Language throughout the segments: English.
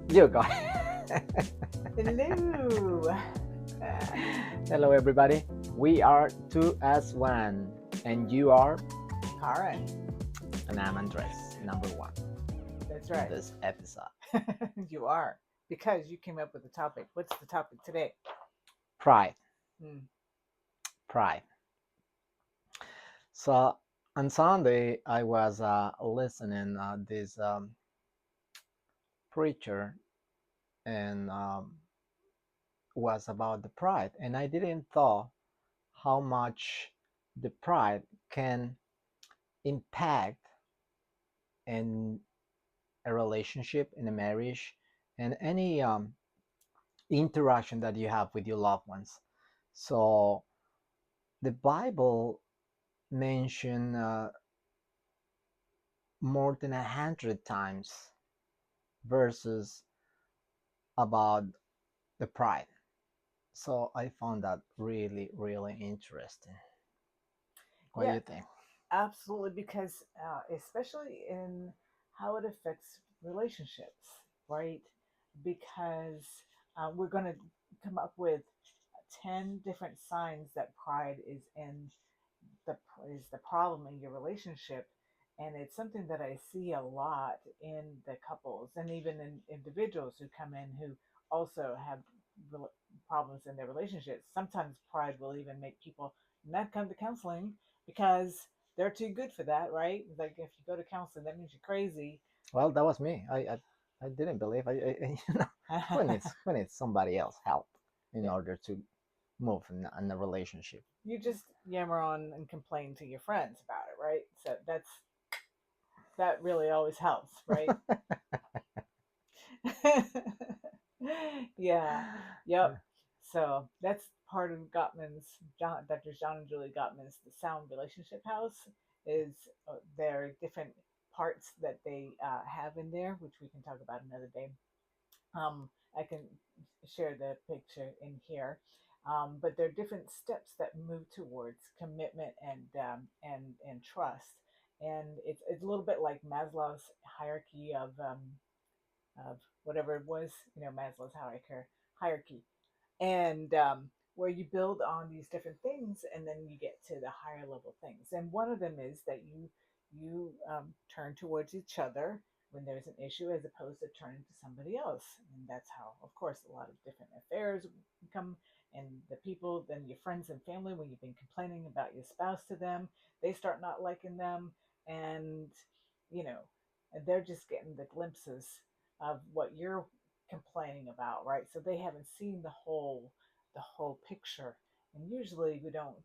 You go. Hello. Hello, everybody. We are two as one, and you are, Karen. and I'm Andres, number one That's in right. this episode. You are. Because you came up with the topic. What's the topic today? Pride, Hmm. pride. So on Sunday, I was listening this preacher, and was about the pride, and I didn't thought how much the pride can impact in a relationship, in a marriage, and any interaction that you have with your loved ones. So the Bible mentioned more than 100 times verses about the pride. So I found that really, really interesting. What do Yeah, you think? absolutely. Because especially in how it affects relationships, right? Because we're going to come up with 10 different signs that pride the is the problem in your relationship, and it's something that I see a lot in the couples and even in individuals who come in who also have problems in their relationships. Sometimes pride will even make people not come to counseling because they're too good for that, right? Like if you go to counseling, that means you're crazy. Well, that was me. I didn't believe we need somebody else help in Yeah, order to move in a relationship. you just yammer on and complain to your friends about it, right? So that really always helps, right? Yeah. Yep. So that's part of Dr. John and Julie Gottman's The Sound Relationship House is there are different parts that they have in there, which we can talk about another day. I can share the picture in here. But there are different steps that move towards commitment and trust, and it's a little bit like Maslow's hierarchy of whatever it was, Maslow's hierarchy, and where you build on these different things, and then you get to the higher level things. And one of them is that you turn towards each other when there's an issue, as opposed to turning to somebody else. And that's how, of course, a lot of different affairs come. And the people, then your friends and family, when you've been complaining about your spouse to them, they start not liking them, and you know, and they're just getting the glimpses of what you're complaining about, right? So they haven't seen the whole picture. And usually we don't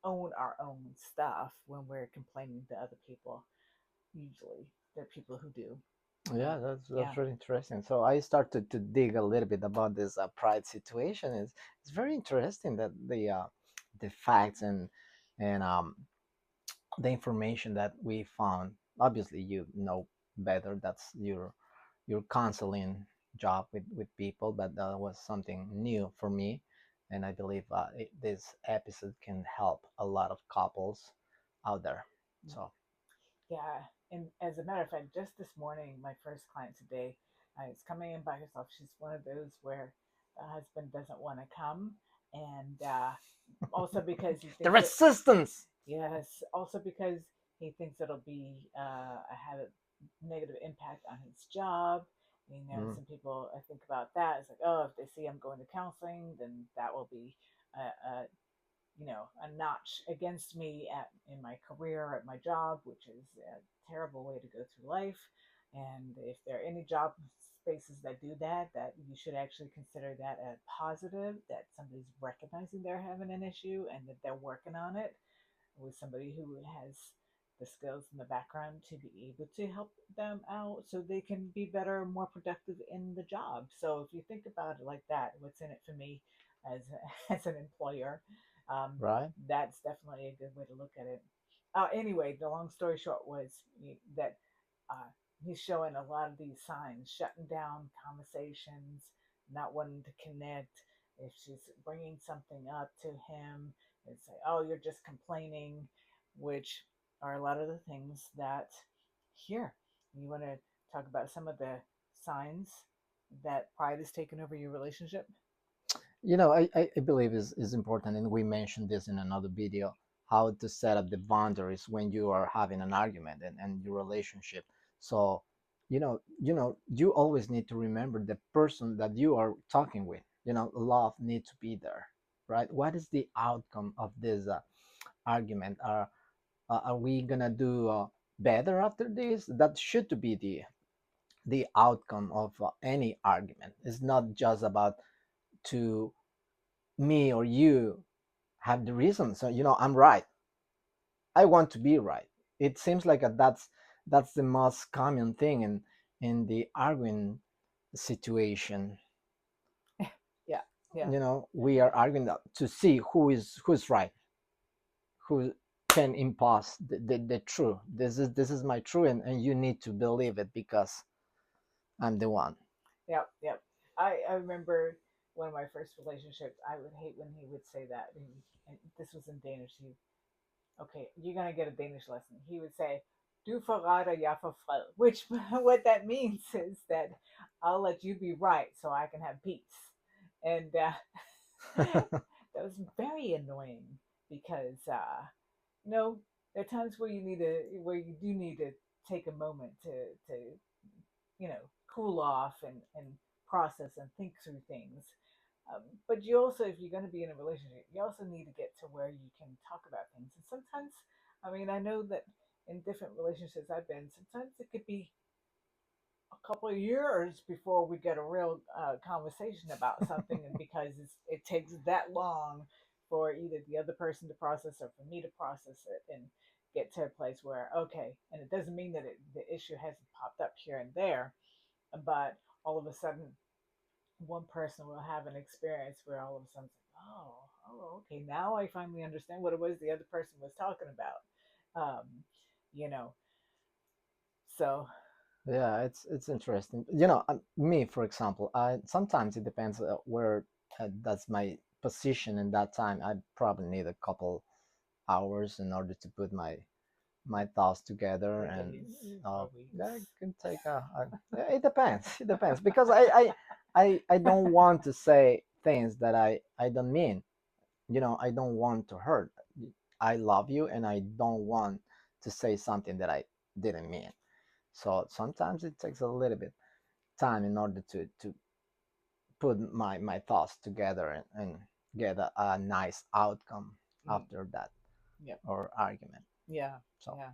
own our own stuff when we're complaining to other people. Usually there are people who do. Yeah, Yeah. that's really interesting. So I started to dig a little bit about this pride situation. It's very interesting that the facts and the information that we found. Obviously, you know better. That's your counseling job with people, but that was something new for me, and I believe this episode can help a lot of couples out there. So Yeah. And as a matter of fact, just this morning, my first client today is coming in by herself. She's one of those where the husband doesn't want to come. And also because he the thinks that, resistance. yes, also because he thinks it'll be have a negative impact on his job. Mm. Some people I think about that. It's like, oh, if they see I'm going to counseling, then that will be a notch against me in my career at my job, which is a terrible way to go through life. And if there are any job spaces that do that, that you should actually consider that a positive, that somebody's recognizing they're having an issue and that they're working on it with somebody who has the skills and the background to be able to help them out so they can be better, more productive in the job. So if you think about it like that, what's in it for me as as an employer, um, Right. that's definitely a good way to look at it. Anyway, the long story short was that uh, he's showing a lot of these signs, shutting down conversations, not wanting to connect. If she's bringing something up to him, and say, "Oh, you're just complaining," which are a lot of the things that here. You want to talk about some of the signs that pride has taken over your relationship? I believe is important, and we mentioned this in another video, how to set up the boundaries when you are having an argument and your relationship. So, you always need to remember the person that you are talking with. Love needs to be there, right? What is the outcome of this argument? Are we gonna do better after this? That should be the outcome of any argument. It's not just about to me or you have the reason. So I'm right. I want to be right. It seems like that's the most common thing in the arguing situation. Yeah, yeah, We are arguing to see who's right, who can impose the truth. This is my truth, and you need to believe it because I'm the one. yep, yep. I remember one of my first relationships. I would hate when he would say that. And this was in Danish. Okay, you're gonna get a Danish lesson. He would say, "Du forretter, jeg forfred," which what that means is that I'll let you be right so I can have peace. And that was very annoying because you know there are times where you do need to take a moment to cool off and process and think through things. But you also, if you're going to be in a relationship, you also need to get to where you can talk about things. And sometimes, I mean, I know that in different relationships I've been, sometimes it could be a couple of years before we get a real conversation about something, and because it takes that long for either the other person to process or for me to process it and get to a place where okay, and it doesn't mean that the issue hasn't popped up here and there, but all of a sudden one person will have an experience where all of a sudden it's like, okay, now I finally understand what it was the other person was talking about. Um, you know, so Yeah, it's interesting. Me, for example, I sometimes it depends where that's my position in that time. I probably need a couple hours in order to put my thoughts together, or and days uh, or weeks. that can take yeah, it depends. It depends because I don't want to say things that I don't mean. I don't want to hurt. I love you, and I don't want to say something that I didn't mean. So sometimes it takes a little bit time in order to put my thoughts together and get a nice outcome Mm, after that yep. or argument. Yeah. So Yeah.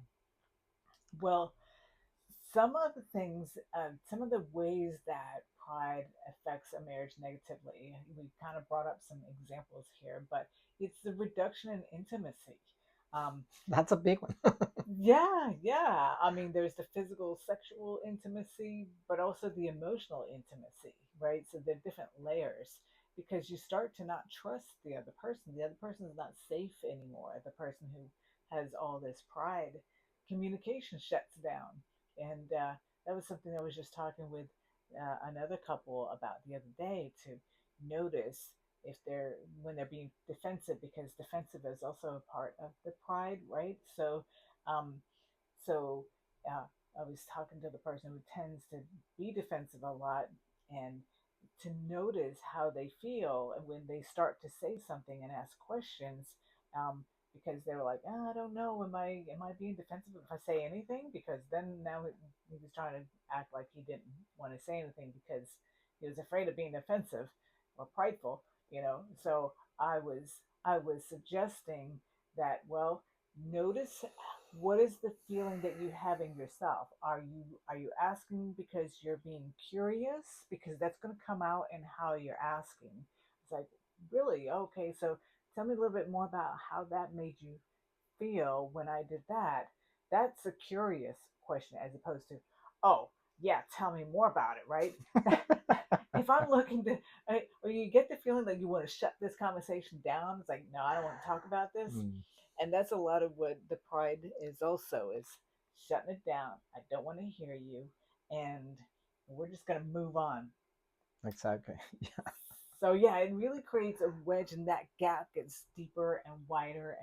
Well, some of the things, some of the ways that pride affects a marriage negatively, we kind of brought up some examples here, but it's the reduction in intimacy. Um, that's a big one. Yeah, yeah. I mean, there's the physical, sexual intimacy, but also the emotional intimacy, right? So there are different layers because you start to not trust the other person. The other person is not safe anymore. The person who has all this pride, communication shuts down. And that was something I was just talking with another couple about the other day to notice if they're when they're being defensive because defensive is also a part of the pride, right? Um, so uh, I was talking to the person who tends to be defensive a lot and to notice how they feel and when they start to say something and ask questions because they were like, oh, I don't know, am I being defensive if I say anything? Because then now he was trying to act like he didn't want to say anything because he was afraid of being offensive or prideful. So I was suggesting that, well, notice what is the feeling that you have in yourself. Are you asking because you're being curious, because that's going to come out in how you're asking. It's like, really? Okay, so tell me a little bit more about how that made you feel when I did that. That's a curious question as opposed to, oh, yeah, tell me more about it, right? If I'm looking to, or you get the feeling that you want to shut this conversation down, it's like, no, I don't want to talk about this. Mm, And that's a lot of what the pride is also is shutting it down. I don't want to hear you. And we're just going to move on. exactly. So yeah, it really creates a wedge, and that gap gets deeper and wider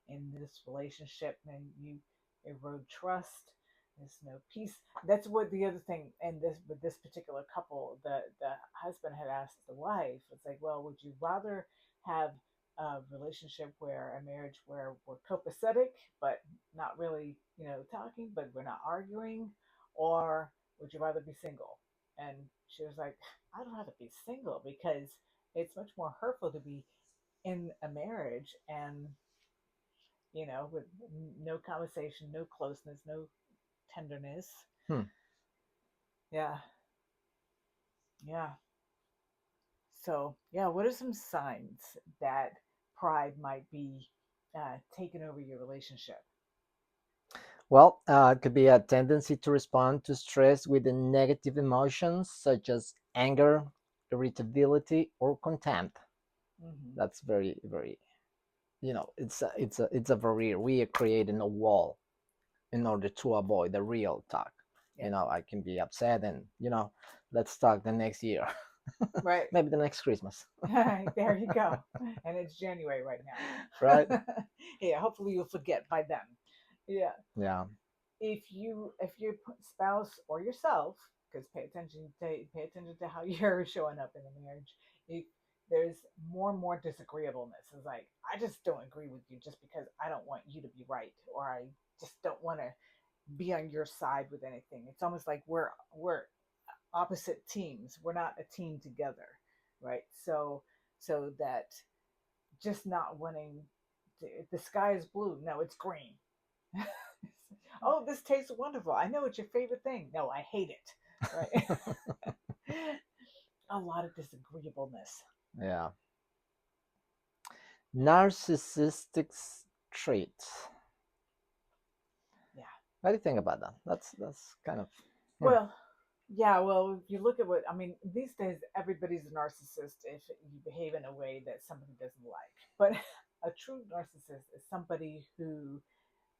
in this relationship, and you erode trust. There's no peace. That's what the other thing, and this with this particular couple, the husband had asked the wife, it's like, well, would you rather have a relationship where a marriage where we're copacetic but not really, talking, but we're not arguing, or would you rather be single? And she was like, I'd rather be single because it's much more hurtful to be in a marriage and with no conversation, no closeness, no tenderness. Hmm. Yeah, yeah. So, yeah, what are some signs that pride might be taking over your relationship? Well, it could be a tendency to respond to stress with the negative emotions such as anger, irritability, or contempt. Hmm. That's very, very, it's a barrier. We are creating a wall in order to avoid the real talk. Yeah, I can be upset, and let's talk the next year, right. maybe the next Christmas, There you go. And it's January right right? now. Yeah, hopefully you'll forget by then. Yeah. Yeah. If your spouse or yourself, because pay attention to how you're showing up in a marriage, if there's more and more disagreeableness, it's like, I just don't agree with you just because I don't want you to be right, or I just don't want to be on your side with anything. It's almost like we're opposite teams. We're not a team together, right? So that just not wanting the sky is blue. No, it's green. Oh, this tastes wonderful. I know it's your favorite thing. No, I hate it. Right? A lot of disagreeableness. Yeah. Narcissistic traits. Yeah. What do you think about that? That's kind of hmm. Well, yeah, well, if you look at what I mean, these days everybody's a narcissist if you behave in a way that somebody doesn't like. But a true narcissist is somebody who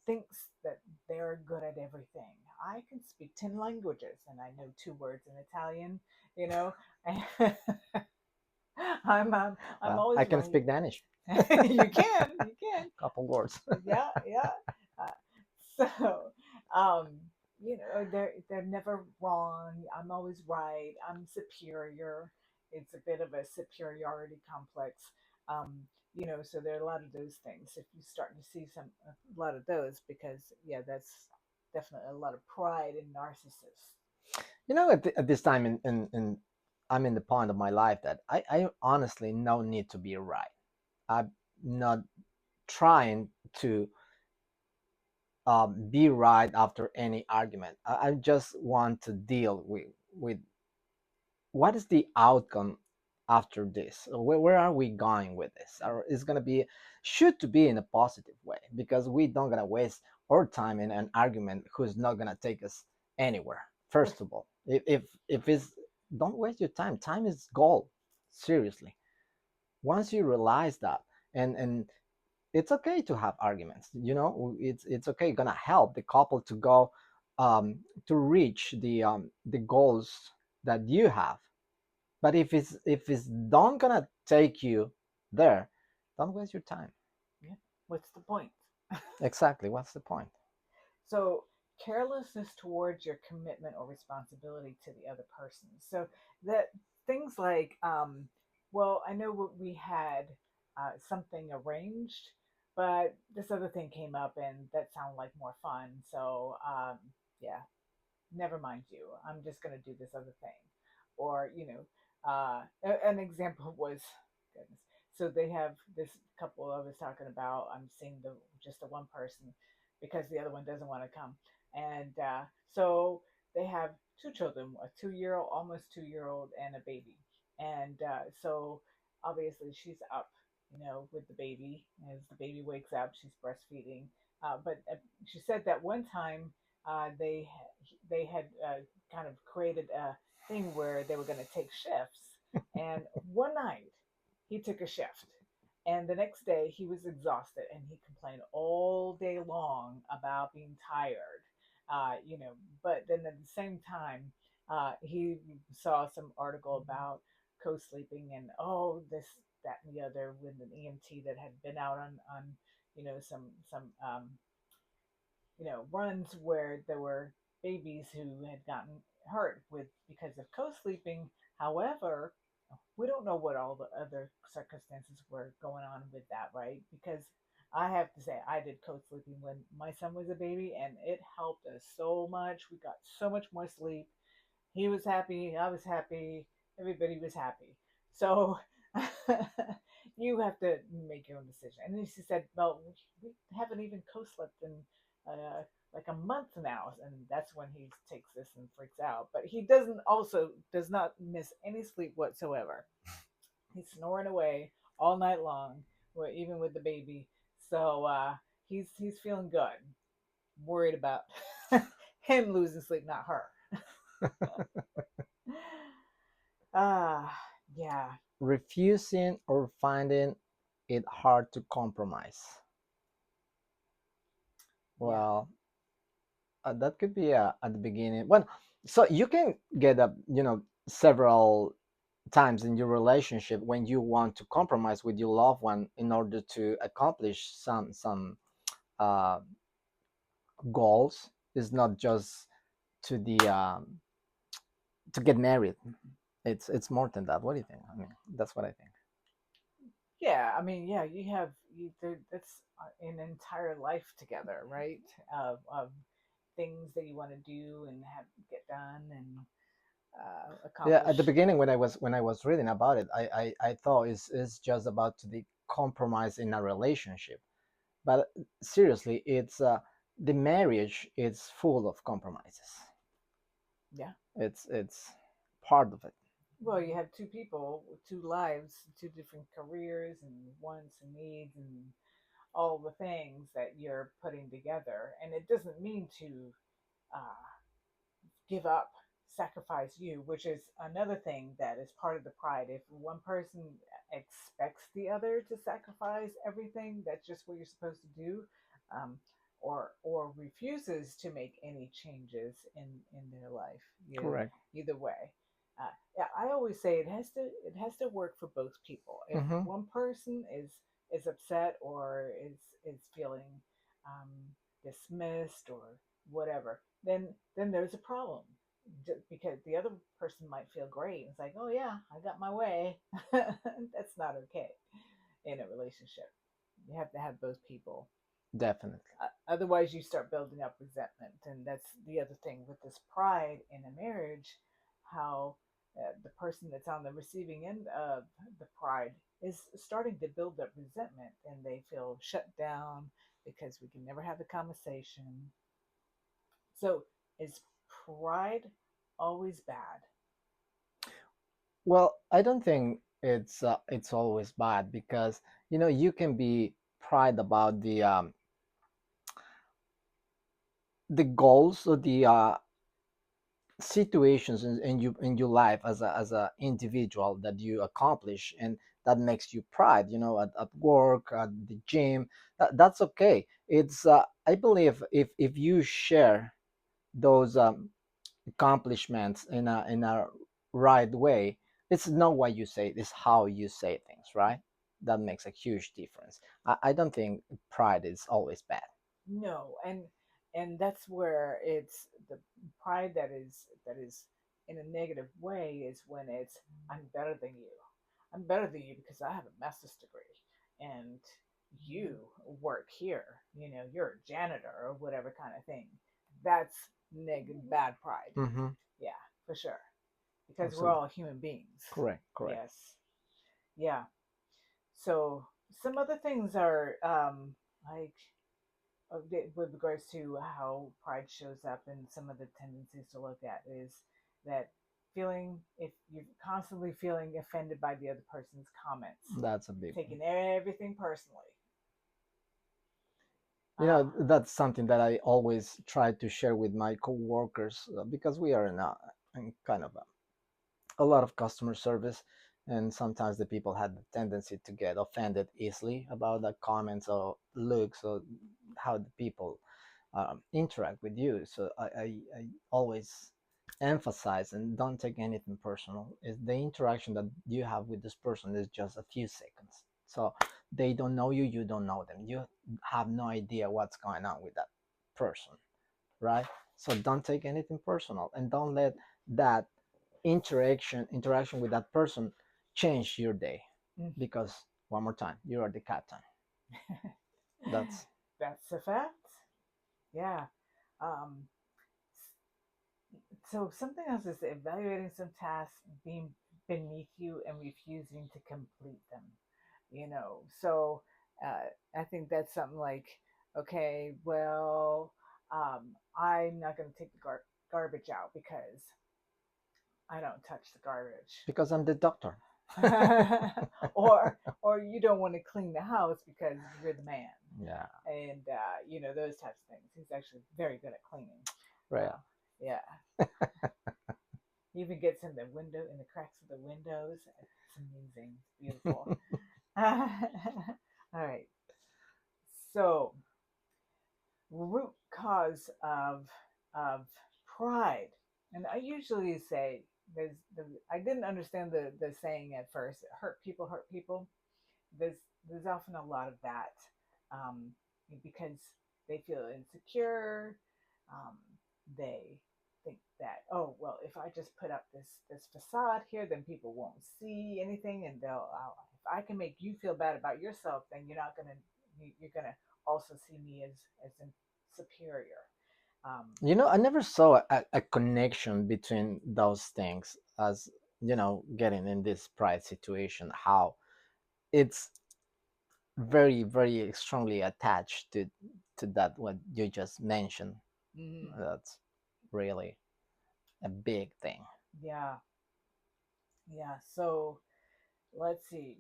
thinks that they're good at everything. I can speak 10 languages and I know two words in Italian, you know. I'm Well, I always can right. speak Danish. You can. Couple words. Yeah, yeah. Uh, so, um, they're never wrong. I'm always right. I'm superior. It's a bit of a superiority complex. Um, so there are a lot of those things. If you start to see a lot of those, because yeah, that's definitely a lot of pride in narcissists. At this time in I'm in the point of my life that I honestly no need to be right. I'm not trying to be right after any argument. I just want to deal with what is the outcome after this. Where are we going with this? Or is going to be should to be in a positive way, because we don't gonna waste our time in an argument who's not gonna take us anywhere. Right. First of all, if it's don't waste your time. Time is gold. Seriously, once you realize that, and it's okay to have arguments. It's okay, gonna help the couple to go to reach the goals that you have. But if it's don't gonna take you there, don't waste your time. Yeah. What's the point? Exactly, what's the point? So, carelessness towards your commitment or responsibility to the other person. So, that things like, well, I know what we had something arranged, but this other thing came up and that sounded like more fun. So, yeah, never mind you. I'm just going to do this other thing. Or, an example was, goodness. So they have this couple I was talking about. I'm seeing just the one person because the other one doesn't want to come. And so they have two children, a 2 year old, almost 2 year old, and a baby. And so obviously she's up, with the baby. As the baby wakes up, she's breastfeeding. But she said that one time they had kind of created a thing where they were going to take shifts. And one night he took a shift, and the next day he was exhausted, and he complained all day long about being tired. Uh, you know, but then at the same time, he saw some article about co-sleeping and this, that, and the other with an EMT that had been out on some runs where there were babies who had gotten hurt with because of co-sleeping. However, we don't know what all the other circumstances were going on with that, right? Because I have to say, I did co-sleeping when my son was a baby, and it helped us so much. We got so much more sleep. He was happy, I was happy, everybody was happy. So you have to make your own decision. And then she said, "Well, we haven't even co-slept in uh, like a month now," and that's when he takes this and freaks out. But he does not miss any sleep whatsoever. He's snoring away all night long, even with the baby. So he's feeling good. Worried about him losing sleep, not her. Ah, yeah, Refusing or finding it hard to compromise. yeah, Well, that could be at the beginning. Well, so you can get up, several times in your relationship when you want to compromise with your loved one in order to accomplish some uh, goals. It's not just to the to get married. It's more than that. What do you think? I mean, that's what I think. yeah. I mean, yeah. That's an entire life together, right? Of things that you want to do and have get done and Yeah, at the accomplish. beginning when I was reading about it, I thought it's just about the compromise in a relationship. But seriously, it's the marriage is full of compromises. Yeah. It's part of it. Well, you have two people, two lives, two different careers and wants and needs and all the things that you're putting together. And it doesn't mean to uh, give up, sacrifice you, which is another thing that is part of the pride. If one person expects the other to sacrifice everything, that's just what you're supposed to do, um, or refuses to make any changes in their life. Correct. Either way. Yeah, I always say it has to work for both people. If Mm-hmm. one person is upset or is feeling um, dismissed or whatever, then there's a problem. Because the other person might feel great. It's like, oh yeah, I got my way. That's not okay in a relationship. You have to have both people. Definitely. Otherwise, you start building up resentment, and that's the other thing with this pride in a marriage. How the person that's on the receiving end of the pride is starting to build up resentment, and they feel shut down because we can never have the conversation. So, is pride always bad? Well, I don't think it's always bad because you can be pride about the goals or the situations in your life as a individual that you accomplish, and that makes you pride, at work, at the gym. That's okay. It's I believe if you share those accomplishments in a right way, it's not what you say, it's how you say things, right? That makes a huge difference. I don't think pride is always bad. No, and that's where it's the pride that is in a negative way is when it's I'm better than you. I'm better than you because I have a master's degree and you work here. You're a janitor or whatever kind of thing. That's bad pride. Mm-hmm. Yeah, for sure. Because we're Absolutely. all human beings. Correct, correct. Yes. Yeah. So some other things are like with regards to how pride shows up and some of the tendencies to look at is that feeling if you're constantly feeling offended by the other person's comments, That's a big one. taking everything personally. Ah, That's something that I always try to share with my coworkers, because we are in kind of a lot of customer service, and sometimes the people had the tendency to get offended easily about the comments or looks or how the people interact with you. So I always emphasize and don't take anything personal. Is the interaction that you have with this person is just a few seconds. So they don't know you don't know them. You have no idea what's going on with that person, right? So don't take anything personal, and don't let that interaction with that person change your day, Mm. because one more time, you are the captain. That's That's a fact. Yeah. Um, so something else is evaluating some tasks being beneath you and refusing to complete them. So I think that's something like, okay, well, I'm not going to take the garbage out because I don't touch the garbage. because I'm the doctor. or you don't want to clean the house because you're the man, Yeah, and those types of things. He's actually very good at cleaning. right. Yeah, he even gets in the cracks of the windows. It's amazing. It's beautiful. All right. So, root cause of pride, and I usually say I didn't understand the saying at first. Hurt people hurt people. There's there's often a lot of that, um, because they feel insecure. Um, they think that, oh well, if I just put up this facade here, then people won't see anything, and if I can make you feel bad about yourself, then you're gonna also see me as superior. I never saw a connection between those things, as getting in this pride situation, how it's very, very strongly attached to that what you just mentioned. Mhm. That's really a big thing. Yeah, yeah. So let's see,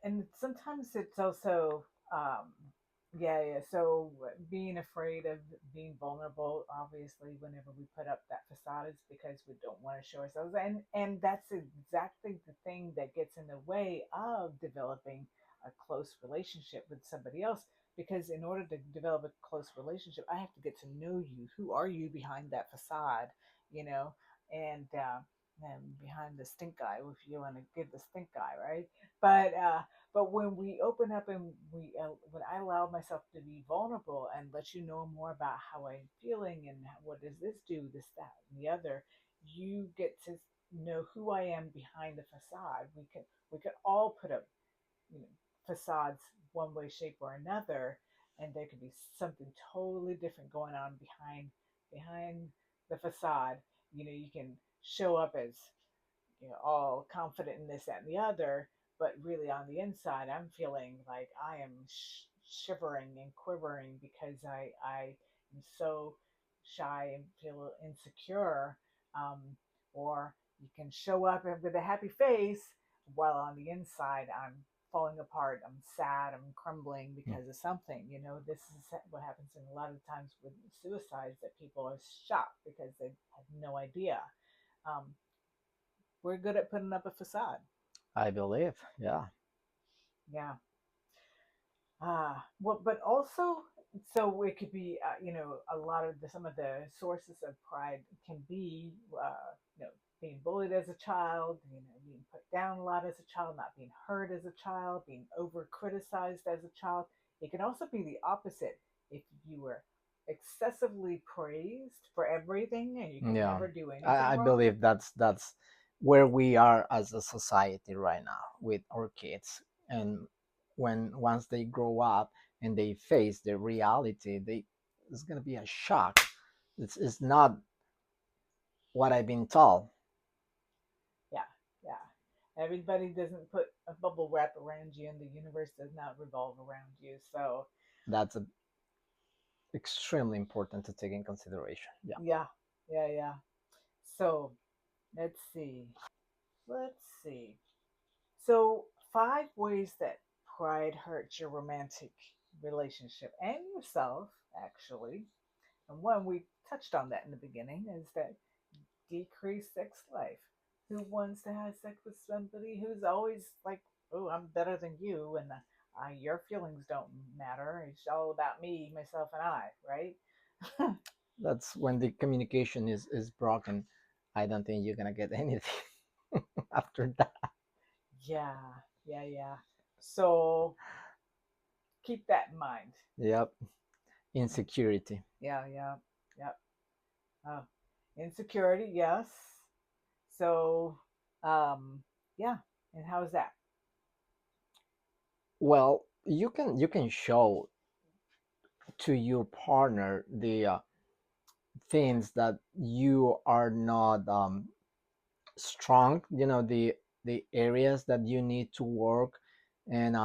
and sometimes it's also, um yeah, so being afraid of being vulnerable, obviously, whenever we put up that facade, is because we don't want to show ourselves, and that's exactly the thing that gets in the way of developing a close relationship with somebody else. Because in order to develop a close relationship, I have to get to know you. Who are you behind that facade? you know and behind the stink eye, if you want to give the stink eye, right? But but when we open up, and when I allow myself to be vulnerable and let you know more about how I'm feeling and what does this do, this, that, and the other, you get to know who I am behind the facade. We could all put up, you know, facades one way, shape, or another, and there could be something totally different going on behind the facade. You can show up as, all confident in this, that, and the other, but really on the inside, I'm feeling like I am shivering and quivering because I am so shy and feel insecure. Um, or you can show up with a happy face while on the inside I'm falling apart. I'm sad. I'm crumbling because of something. This is what happens in a lot of times with suicides, that people are shocked because they have no idea. Um, we're good at putting up a facade. I believe, yeah. Yeah. Well, but also, so it could be, a lot of some of the sources of pride can be, being bullied as a child, being put down a lot as a child, not being heard as a child, being over criticized as a child. It can also be the opposite. If you were excessively praised for everything and you could Yeah, never do anything I wrong. believe that's where we are as a society right now with our kids. And when once they grow up and they face the reality, it's gonna be a shock. It's not what I've been told. Yeah, yeah. Everybody doesn't put a bubble wrap around you, and the universe does not revolve around you. So, That's extremely important to take in consideration. Yeah. yeah, yeah, yeah. So, let's see. Let's see. So, 5 ways that pride hurts your romantic relationship and yourself, actually. And one, we touched on that in the beginning, is that decreased sex life. Who wants to have sex with somebody who's always like, "Oh, I'm better than you," and your feelings don't matter. It's all about me, myself, and I, right? That's when the communication is broken. I don't think you're gonna get anything after that. Yeah, yeah, yeah. So keep that in mind. Yep. Insecurity. Yeah, yeah, yeah. Oh, insecurity, yes. So, um, yeah. And how is that? Well, you can show to your partner the things that you are not strong, the areas that you need to work, and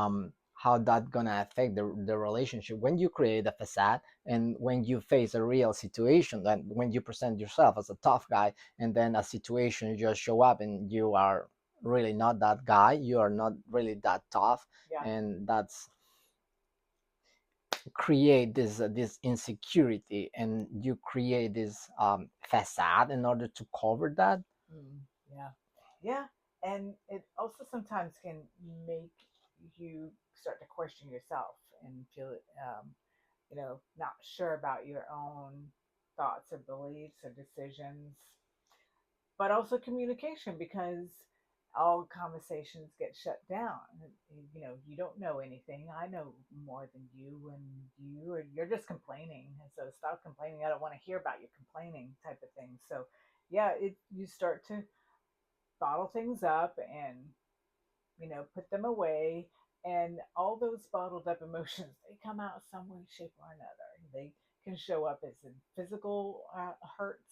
how that gonna affect the relationship when you create a facade, and when you face a real situation, that when you present yourself as a tough guy, and then a situation just show up and you are really not that guy, you are not really that tough, Yeah. and that's create this insecurity, and you create this facade in order to cover that. Mm, yeah. Yeah. And it also sometimes can make you start to question yourself and feel, not sure about your own thoughts or beliefs or decisions, but also communication because all conversations get shut down. You don't know anything. I know more than you, and you're just complaining. And so stop complaining. I don't want to hear about your complaining type of thing. So yeah, you start to bottle things up and put them away. And all those bottled up emotions, they come out some way, shape, or another. They can show up as in physical hurts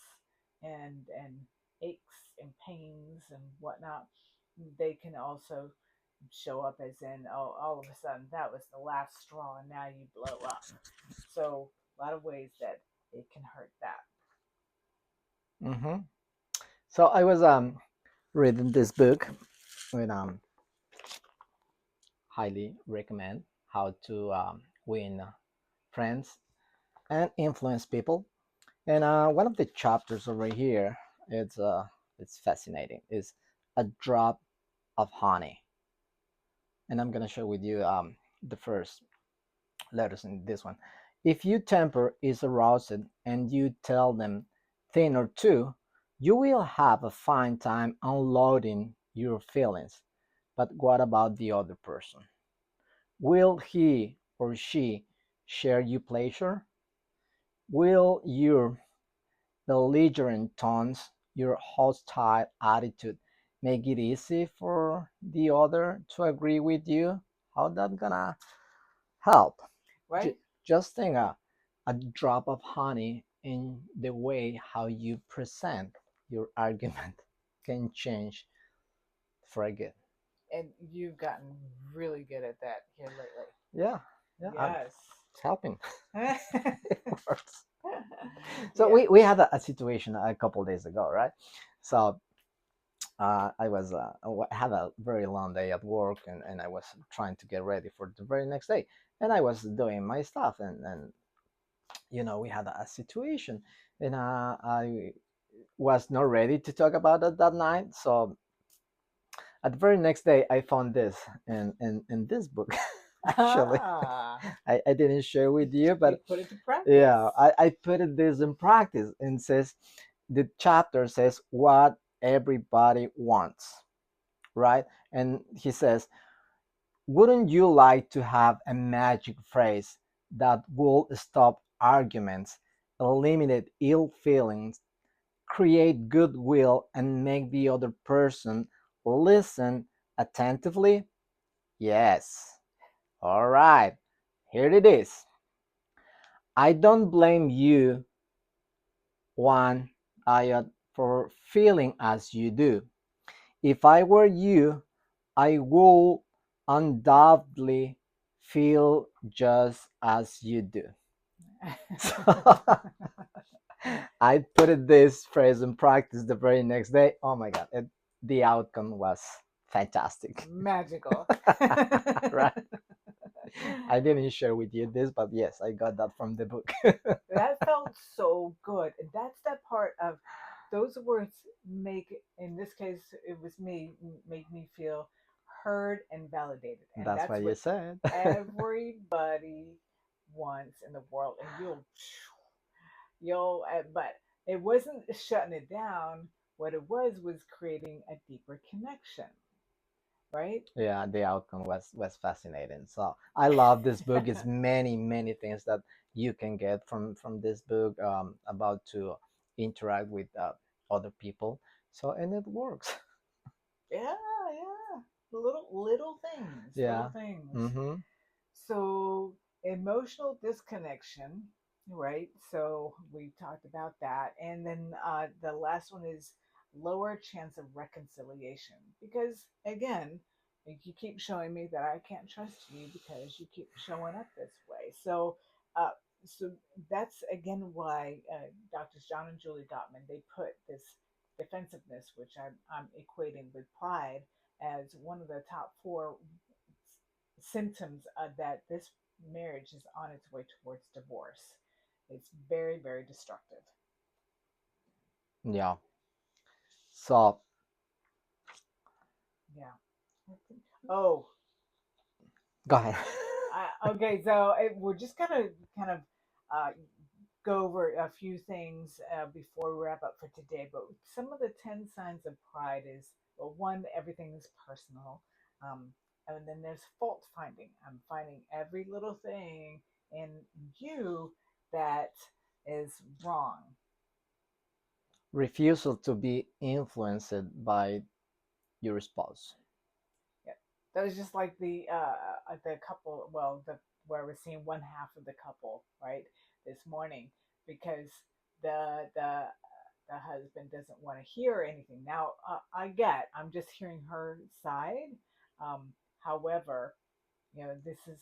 and aches and pains and whatnot. They can also show up as in, oh, all of a sudden that was the last straw and now you blow up. So a lot of ways that it can hurt that. Hmm. So I was reading this book, and highly recommend how to win friends and influence people. And one of the chapters over here, it's fascinating. Is a drop of honey, and I'm gonna share with you the first letters in this one. If your temper is aroused and you tell them thing or two, you will have a fine time unloading your feelings. But what about the other person? Will he or she share your pleasure? Will your belligerent tones, your hostile attitude, make it easy for the other to agree with you? How that gonna help? Right? Just think a drop of honey in the way how you present your argument can change for a good. And you've gotten really good at that here lately. Yeah, yeah, Yes. it's helping. It works. So Yeah. we had a situation a couple days ago, right? So I was had a very long day at work, and I was trying to get ready for the very next day, and I was doing my stuff, and we had a situation, and I was not ready to talk about it that night. So at the very next day, I found this in this book. Actually, Ah, I didn't share with you, you but put it to practice. yeah, I put this in practice, and says the chapter says what everybody wants, right? And he says, wouldn't you like to have a magic phrase that will stop arguments, eliminate ill feelings, create goodwill, and make the other person listen attentively? Yes. All right. Here it is. I don't blame you, one, Ayat, for feeling as you do. If I were you, I would undoubtedly feel just as you do. So I put this phrase in practice the very next day. Oh my God, the outcome was fantastic. Magical. Right? I didn't share with you this, but yes, I got that from the book. That felt so good. And that's that part of those words make, in this case, it was me, make me feel heard and validated. And That's that's what you what said. everybody wants in the world. And but it wasn't shutting it down. What it was creating a deeper connection, right? Yeah, the outcome was fascinating. So I love this book. It's many things that you can get from this book, about to interact with other people. So and it works. Yeah, yeah. Little things, little Yeah. things. Mm-hmm. So emotional disconnection, right? So we talked about that, and then the last one is lower chance of reconciliation because again, you keep showing me that I can't trust you because you keep showing up this way. Uh, so that's again why Doctors John and Julie Gottman they put this defensiveness, which I'm equating with pride, as one of the top four symptoms that this marriage is on its way towards divorce. It's very, very destructive. Yeah. So Yeah. Oh, go ahead. okay. So we're just gonna kind of uh, go over a few things before we wrap up for today. But some of the 10 signs of pride is well, one, everything is personal. Um, and then there's fault finding. I'm finding every little thing in you that is wrong. Refusal to be influenced by your spouse. Yeah, that was just like the couple. Well, the where we're seeing one half of the couple right this morning because the husband doesn't want to hear anything. Now I'm just hearing her side. Um, however, this is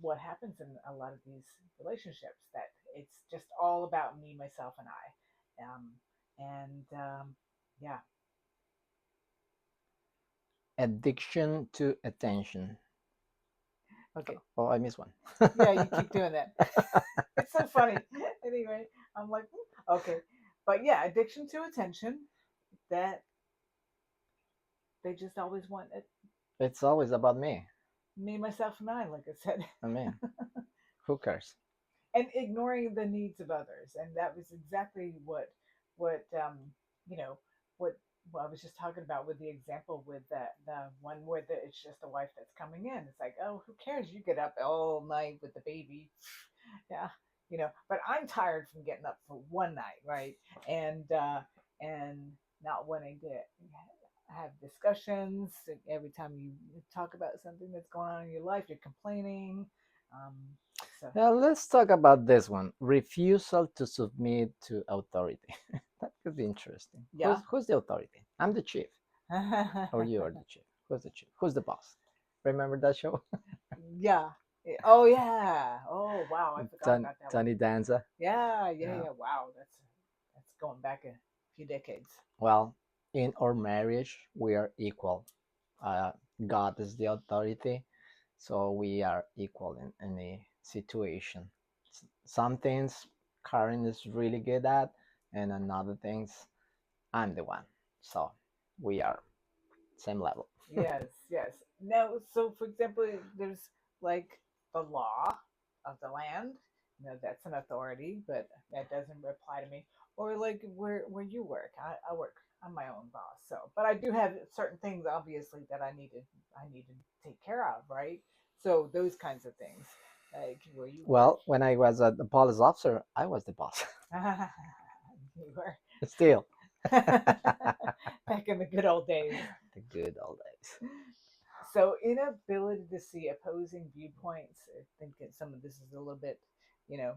what happens in a lot of these relationships that it's just all about me, myself, and I. And yeah, Addiction to attention. okay. Oh, I missed one. Yeah, you keep doing that. It's so funny. Anyway, I'm like, okay. But yeah, addiction to attention that they just always want it, It's always about me. me, myself, and I, like I said, I mean, who cares? and ignoring the needs of others. And that was exactly what you know, what I was just talking about with the example with the one where it's just the wife that's coming in. It's like, oh, who cares? You get up all night with the baby. Yeah, but I'm tired from getting up for one night, right? And not wanting to have discussions every time you talk about something that's going on in your life. You're complaining. Um, so Now let's talk about this one. Refusal to submit to authority. That could be interesting. yeah, Who's the authority? I'm the chief, or you are the chief. Who's the chief? Who's the boss? Remember that show? yeah. Oh yeah. Oh wow, I forgot about that one. Tony Danza. Yeah, yeah, Yeah. yeah. Wow, that's going back a few decades. Well, in our marriage, we are equal. Uh, God is the authority, so we are equal in any situation. Some things Karen is really good at, and another things I'm the one. So we are same level. Yes, yes. Now, so for example, there's like the law of the land. That's an authority, but that doesn't apply to me. Or like where you work. I work. I'm my own boss. So, but I do have certain things obviously that I need to take care of, right? So those kinds of things, like where you work. Well, when I was the police officer, I was the boss. You were Still, back in the good old days. the good old days. So inability to see opposing viewpoints. I think that some of this is a little bit, you know,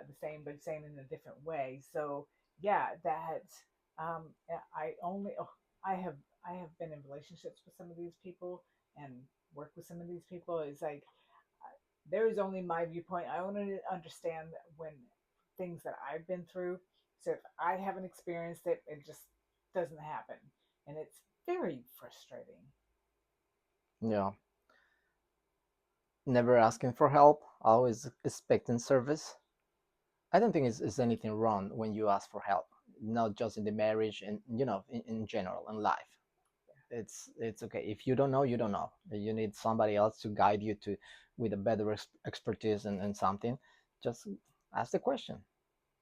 the same, but saying in a different way. So yeah, that I only I have I have been in relationships with some of these people and work with some of these people. It's like there is only my viewpoint. I only understand when things that I've been through. So if I haven't experienced it, it just doesn't happen, and it's very frustrating. Yeah, never asking for help, always expecting service. I don't think it's anything wrong when you ask for help, not just in the marriage and in general in life. It's okay if you don't know, you don't know. You need somebody else to guide you to with a better expertise and something. Just ask the question.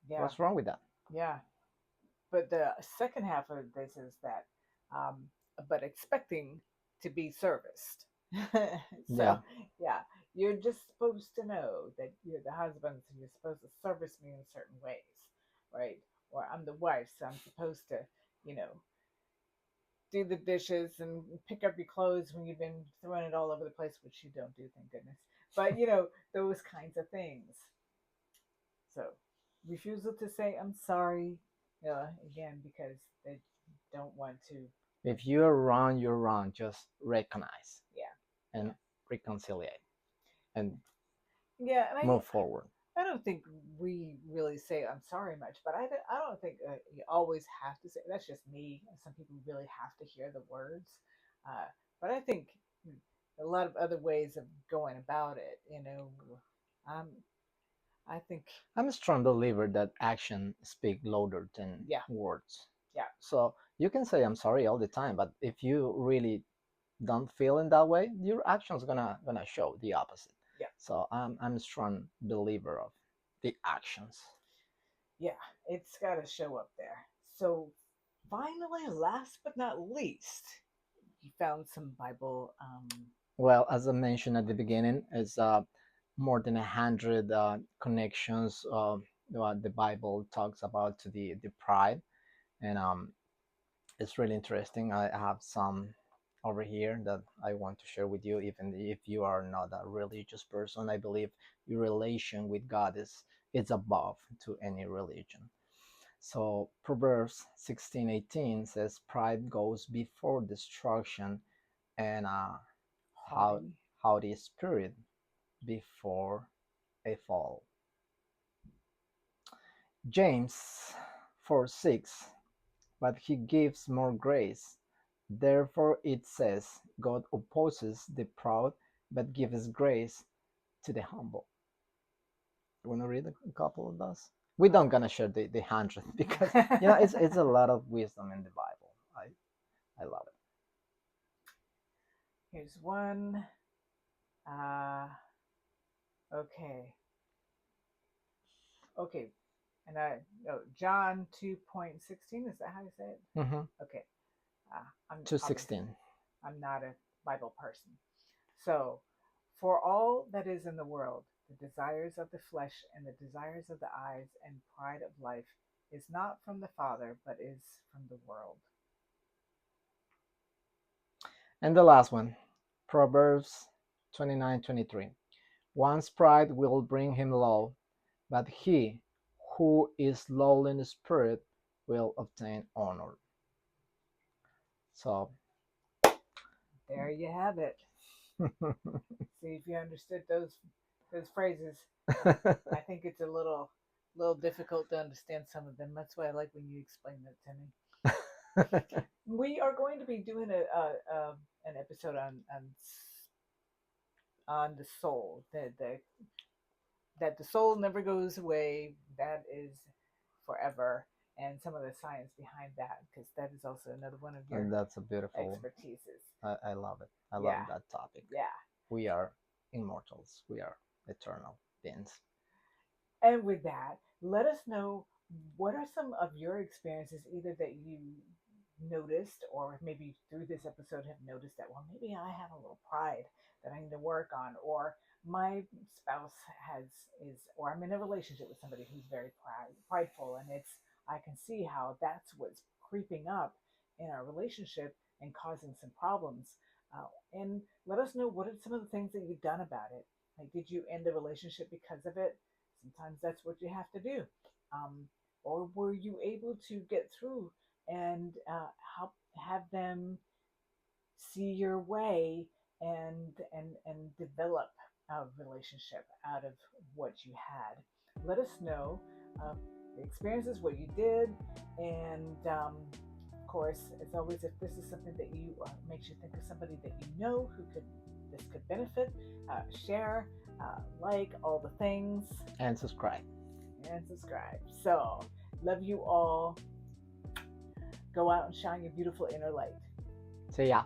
Yeah, What's wrong with that? yeah. But the second half of this is that, um, but expecting to be serviced. Yeah. So, yeah, you're just supposed to know that you're the husband, so you're supposed to service me in certain ways, right? or I'm the wife, so I'm supposed to, you know, do the dishes and pick up your clothes when you've been throwing it all over the place, which you don't do, thank goodness. But those kinds of things. So refusal to say I'm sorry, again, because they don't want to. If you're wrong, you're wrong. Just recognize Yeah, and yeah, reconciliate and yeah. And move forward. I don't think we really say I'm sorry much, but I don't think you always have to say. That's just me. Some people really have to hear the words, uh, but I think a lot of other ways of going about it. Um, I think, I'm a strong believer that action speak louder than yeah, words. yeah, So you can say I'm sorry all the time, but if you really don't feel in that way, your actions gonna show the opposite. yeah, So I'm a strong believer of the actions. yeah. It's got to show up there. So finally, last but not least, you found some Bible. Well, as I mentioned at the beginning, is more than 100 connections. What the Bible talks about to the pride, and it's really interesting. I have some over here that I want to share with you. Even if you are not a religious person, I believe your relation with God is above to any religion. So Proverbs 16:18 says, "Pride goes before destruction, and how Haughty. haughty spirit before a fall." James 4:6, "But he gives more grace. Therefore it says, God opposes the proud, but gives grace to the humble." You want to read a couple of those? We don't Uh, gonna share the 100 because it's a lot of wisdom in the Bible. I love Here's one. Uh, okay. Okay. And John 2.16. Is that how you say it? it. Okay. I'm obviously 2:16. I'm not a Bible person. So, for all that is in the world, the desires of the flesh and the desires of the eyes and pride of life is not from the Father, but is from the world. And the last one, Proverbs 29:23. One's pride will bring him low, but he who is low in spirit will obtain honor. So, There you have it. See if you understood those phrases. I think it's a little difficult to understand some of them. That's why I like when you explain that to me. We are going to be doing an episode on the soul. That the soul never goes away. That is forever, and some of the science behind that, because that is also another one of and your that's a beautiful. expertises. I love it. I love Yeah, that topic. yeah. We are immortals. We are eternal beings. And with that, let us know what are some of your experiences, either that you noticed, or maybe through this episode have noticed that, well, maybe I have a little pride that I need to work on, or my spouse has or I'm in a relationship with somebody who's very prideful, and I can see how that's what's creeping up in our relationship and causing some problems. And let us know what are some of the things that you've done about it. Like, did you end the relationship because of it? Sometimes that's what you have to do. Um, or were you able to get through and help have them see your way and develop a relationship out of what you had? Let us know the experiences, what you did, and of course, as always, if this is something that you makes you think of somebody that you know who could this could benefit, share, like all the things, And subscribe. and subscribe. So, love you all. Go out and shine your beautiful inner light. See ya.